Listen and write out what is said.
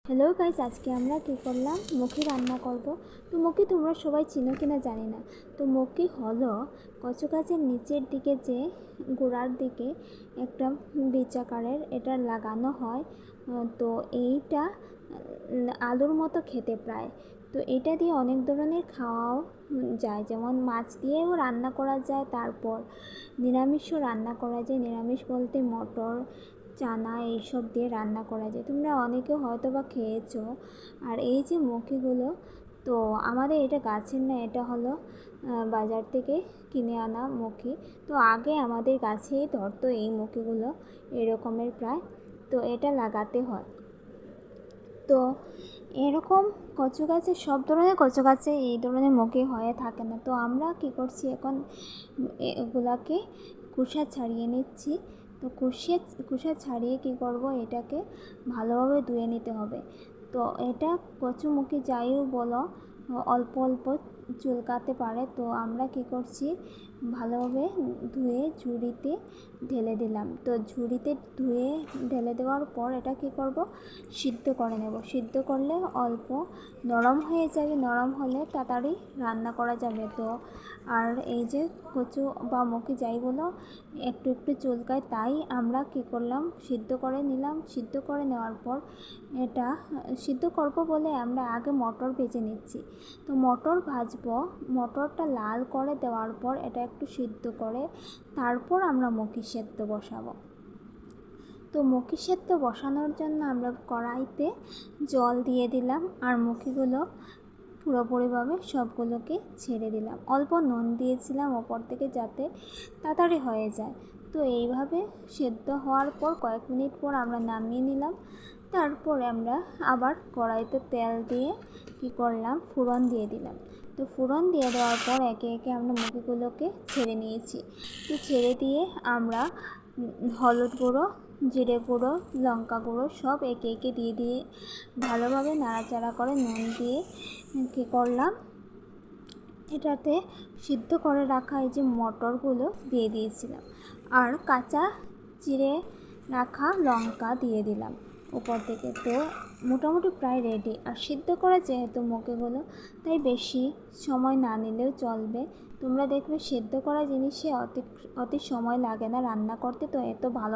Hello guys, আজকে আমরা কী করলাম, মুখি রান্না করব। তো মুখি তোমরা সবাই চিনো কিনা জানি না। তো মুখি হলো কচু গাছের নিচের দিকে যে গোড়ার দিকে একটা বীজাকারের এটা লাগানো হয়। তো এইটা আলুর মতো খেতে প্রায়। তো এটা দিয়ে অনেক ধরনের খাওয়াও যায়, যেমন মাছ দিয়েও রান্না করা যায়, তারপর নিরামিষও রান্না করা যায়। নিরামিষ বলতে মটর, চানা এইসব দিয়ে রান্না করা যায়। তোমরা অনেকে হয়তো বা খেয়েছো। আর এই যে মুখিগুলো, তো আমাদের এটা গাছের না, এটা হলো বাজার থেকে কিনে আনা মুখি। তো আগে আমাদের গাছেই ধরতো এই মুখিগুলো, এরকমের প্রায়। তো এটা লাগাতে হয়। তো এরকম কচু গাছে, সব ধরনের কচু গাছে এই ধরনের মুখি হয়ে থাকে না। তো আমরা কি করছি এখন, এগুলাকে খোসা ছাড়িয়ে নিচ্ছি। তো খোসা ছাড়িয়ে কি করব, এটাকে ভালোভাবে ধুয়ে নিতে হবে। তো এটা কচুমুখী যাইও বলো, অল্প অল্প চুলকাতে পারে। তো আমরা কি করছি, ভালোভাবে ধুয়ে ঝুড়িতে ঢেলে দিলাম। তো ঝুড়িতে ধুয়ে ঢেলে দেওয়ার পর এটা কি করব, সিদ্ধ করে নেব। সিদ্ধ করলে অল্প নরম হয়ে যাবে, নরম হলে তাড়াতাড়ি রান্না করা যাবে। তো আর এই যে কচু বা মুখি যাই বলো, একটু একটু চুলকায়, তাই আমরা কি করলাম, সিদ্ধ করে নিলাম। সিদ্ধ করে নেওয়ার পর এটা সিদ্ধ করব বলে আমরা আগে মটর ভেজে নিচ্ছি। তো মটর ভাজবো, মটরটা লাল করে দেওয়ার পর এটা একটু সিদ্ধ করে তারপর আমরা মুখি সেদ্ধ বসাবো। তো মুখি সেদ্ধ বসানোর জন্য আমরা কড়াইতে জল দিয়ে দিলাম, আর মুখিগুলো পুরোপুরিভাবে সবগুলোকে ছেড়ে দিলাম। অল্প নুন দিয়েছিলাম ওপর থেকে, যাতে তাড়াতাড়ি হয়ে যায়। তো এইভাবে সেদ্ধ হওয়ার পর কয়েক মিনিট পর আমরা নামিয়ে নিলাম। তারপরে আমরা আবার কড়াইতে তেল দিয়ে কি করলাম, ফোড়ন দিয়ে দিলাম। তো ফোড়ন দিয়ে দেওয়ার পর একে একে আমরা মুখিগুলোকে ছেড়ে নিয়েছি। তো ছেড়ে দিয়ে আমরা হলুদ গুঁড়ো, জিরে গুঁড়ো, লঙ্কা গুঁড়ো সব একে একে দিয়ে দিয়ে ভালোভাবে নাড়াচাড়া করে নুন দিয়ে কী করলাম, এটাতে সিদ্ধ করে রাখা এই যে মটরগুলো দিয়ে দিয়েছিলাম, আর কাঁচা চিড়ে রাখা লঙ্কা দিয়ে দিলাম উপর থেকে। তো মোটামুটি প্রায় রেডি। আর সিদ্ধ করা যেহেতু মুখিগুলো, তাই বেশি সময় না নিলেও চলবে। তোমরা দেখবে সিদ্ধ করা জিনিসে অতি সময় লাগে না রান্না করতে। তো এত ভালো